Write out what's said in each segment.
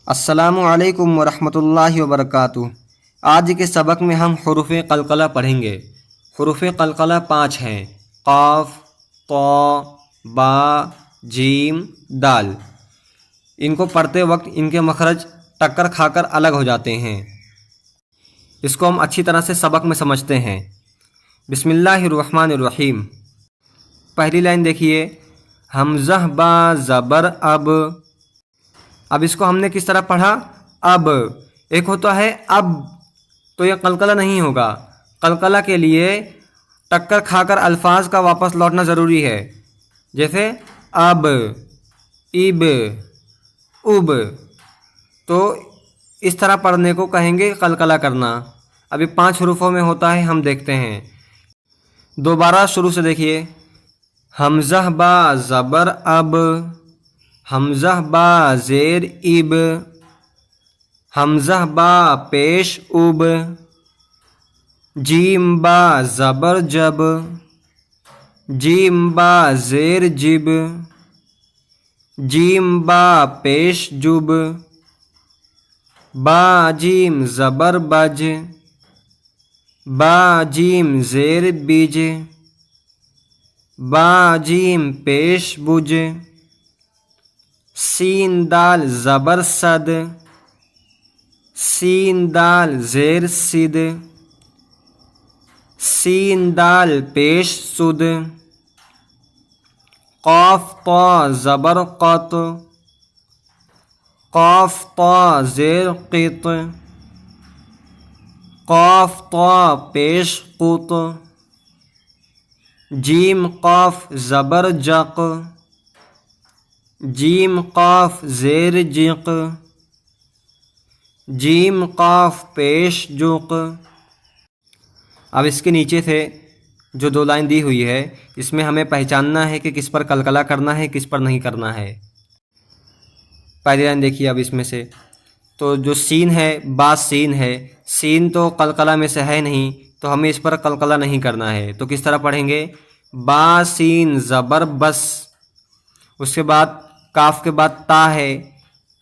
السلام علیکم ورحمۃ اللہ وبرکاتہ۔ آج کے سبق میں ہم حروف قلقلہ پڑھیں گے۔ حروف قلقلہ 5 ہیں: قاف، طا، با، جیم، دال۔ ان کو پڑھتے وقت ان کے مخرج ٹکر کھا کر الگ ہو جاتے ہیں۔ اس کو ہم اچھی طرح سے سبق میں سمجھتے ہیں۔ بسم اللہ الرحمن الرحیم۔ پہلی لائن دیکھیے، حمزہ با زبر اب۔ اب اس کو ہم نے کس طرح پڑھا؟ اب۔ ایک ہوتا ہے اب، تو یہ قلقلہ نہیں ہوگا۔ قلقلہ کے لیے ٹکر کھا کر الفاظ کا واپس لوٹنا ضروری ہے، جیسے اب، اب، اب۔ تو اس طرح پڑھنے کو کہیں گے قلقلہ کرنا۔ ابھی 5 حروفوں میں ہوتا ہے، ہم دیکھتے ہیں۔ دوبارہ شروع سے دیکھیے، حمزہ با زبر اب، حمزہ با زیر اب، حمزہ با پیش اب، جیم با زبر جب، جیم با زیر جب، جیم با پیش جب، با جیم زبر بج، با جیم زیر بج، با جیم پیش بج، سین دال زبر صد، سین دال زیر صد، سین دال پیش سد، قاف طا زبر قط، قاف طا زیر قط، قاف طا پیش قط، جیم قاف زبر جق، جیم قاف زیر جق، جیم قاف پیش جق۔ اب اس کے نیچے سے جو 2 لائن دی ہوئی ہے، اس میں ہمیں پہچاننا ہے کہ کس پر قلقلہ کرنا ہے، کس پر نہیں کرنا ہے۔ پہلی لائن دیکھیے اب اس میں سے، تو جو سین ہے، با سین ہے، سین تو قلقلہ میں سے ہے نہیں، تو ہمیں اس پر قلقلہ نہیں کرنا ہے۔ تو کس طرح پڑھیں گے؟ با سین زبر بس، اس کے بعد کاف کے بعد تا ہے،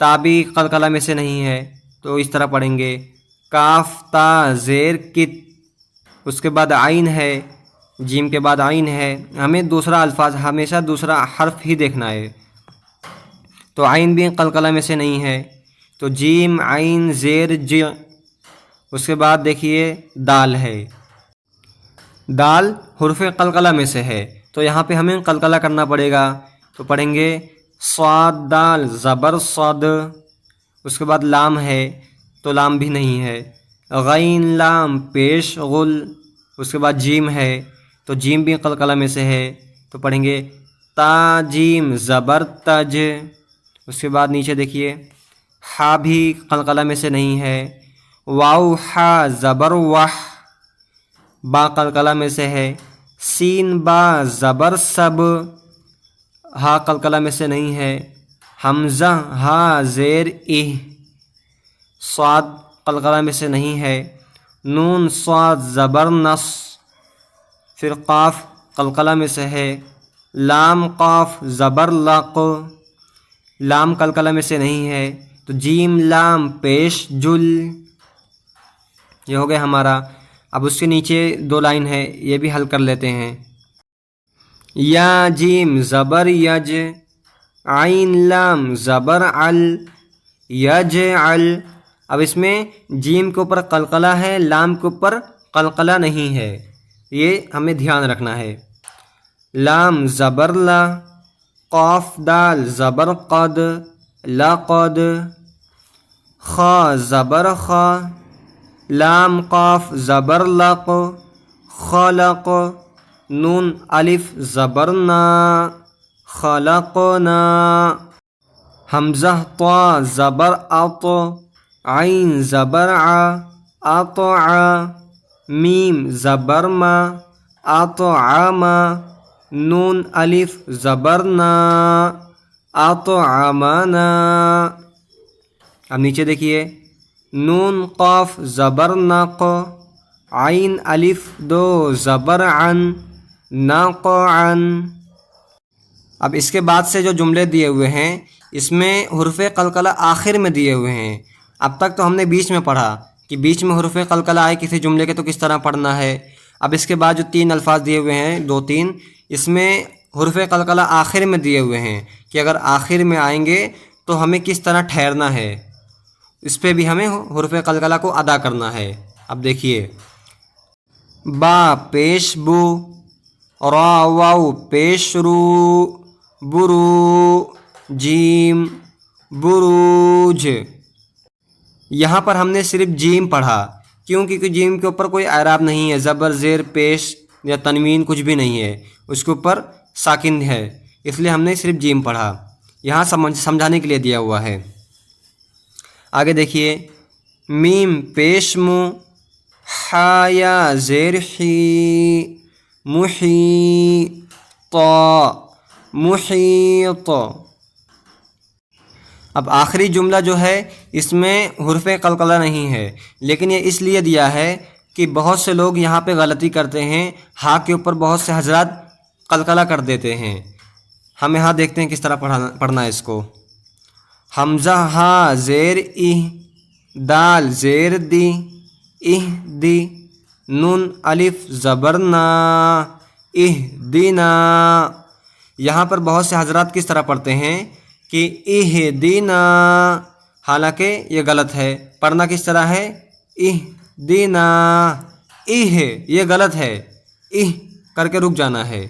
تا بھی قلقلہ میں سے نہیں ہے، تو اس طرح پڑھیں گے، کاف تا زیر کت، اس کے بعد عین ہے، جیم کے بعد عین ہے۔ ہمیں دوسرا الفاظ، ہمیشہ دوسرا حرف ہی دیکھنا ہے، تو عین بھی قلقلہ میں سے نہیں ہے، تو جیم عین زیر ج۔ اس کے بعد دیکھیے دال ہے، دال حرف قلقلہ میں سے ہے، تو یہاں پہ ہمیں قلقلہ کرنا پڑے گا، تو پڑھیں گے صاد دال زبر صد۔ اس کے بعد لام ہے، تو لام بھی نہیں ہے، غین لام پیش غل۔ اس کے بعد جیم ہے، تو جیم بھی قلقلہ میں سے ہے، تو پڑھیں گے تا جیم زبر تج۔ اس کے بعد نیچے دیکھیے، ہا بھی قلقلہ میں سے نہیں ہے، واو ہا زبر وح، با قلقلہ میں سے ہے، سین با زبر سب، ہا قلقلہ میں سے نہیں ہے، حمزہ ہا زیر اہ، صاد قلقلہ میں سے نہیں ہے، نون صاد زبر نص، پھر قاف قلقلہ میں سے ہے، لام قاف زبر لق، لام قلقلہ میں سے نہیں ہے، تو جیم لام پیش جل۔ یہ ہو گیا ہمارا۔ اب اس کے نیچے 2 لائن ہے، یہ بھی حل کر لیتے ہیں۔ یا جیم زبر یج، عین لام زبر عل، یجعل۔ اب اس میں جیم کے اوپر قلقلہ ہے، لام کے اوپر قلقلہ نہیں ہے، یہ ہمیں دھیان رکھنا ہے۔ لام زبر لا، قاف دال زبر قد، لقد، خا زبر خا، لام قاف زبر لق، خلق، نون الف زبر نا، خلقنا، حمزہ طا زبر اط، عین زبر ع، اطع، میم زبر ما، اطعم، نون الف زبر نا، اطعمنا۔ اب نیچے دیکھیے، نون قاف زبر نق، عین الف 2 زبر عن، نقعن۔ اب اس کے بعد سے جو جملے دیے ہوئے ہیں، اس میں حروف قلقلہ آخر میں دیے ہوئے ہیں۔ اب تک تو ہم نے بیچ میں پڑھا کہ بیچ میں حروف قلقلہ آئے کسی جملے کے تو کس طرح پڑھنا ہے۔ اب اس کے بعد جو 3 الفاظ دیے ہوئے ہیں 2-3، اس میں حروف قلقلہ آخر میں دیے ہوئے ہیں کہ اگر آخر میں آئیں گے تو ہمیں کس طرح ٹھہرنا ہے، اس پہ بھی ہمیں حروف قلقلہ کو ادا کرنا ہے۔ اب دیکھیے، با پیش بو، را واو پیش رو، برو جیم بروج۔ یہاں پر ہم نے صرف جیم پڑھا، کیونکہ جیم کے اوپر کوئی اعراب نہیں ہے، زبر زیر پیش یا تنوین کچھ بھی نہیں ہے، اس کے اوپر ساکن ہے، اس لیے ہم نے صرف جیم پڑھا۔ یہاں سمجھانے کے لیے دیا ہوا ہے۔ آگے دیکھیے، میم پیش مو، حا یا زیر حی، محیط محیط۔ اب آخری جملہ جو ہے اس میں حروف قلقلہ نہیں ہے، لیکن یہ اس لیے دیا ہے کہ بہت سے لوگ یہاں پہ غلطی کرتے ہیں، ہاں کے اوپر بہت سے حضرات قلقلہ کر دیتے ہیں۔ ہم یہاں دیکھتے ہیں کس طرح پڑھنا ہے اس کو۔ حمزہ ہا زیر اہ، دال زیر دی، اہ دی، نون الف زبر نا، اہ دینا۔ یہاں پر بہت سے حضرات کس طرح پڑھتے ہیں کہ اہ دینا، حالانکہ یہ غلط ہے۔ پڑھنا کس طرح ہے؟ اہ دینا، اہ یہ غلط ہے، اہ کر کے رک جانا ہے۔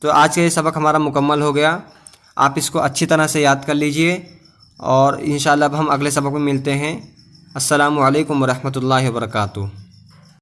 تو آج کا یہ سبق ہمارا مکمل ہو گیا، آپ اس کو اچھی طرح سے یاد کر لیجئے، اور انشاءاللہ اب ہم اگلے سبق میں ملتے ہیں۔ السلام علیکم ورحمۃ اللہ وبرکاتہ۔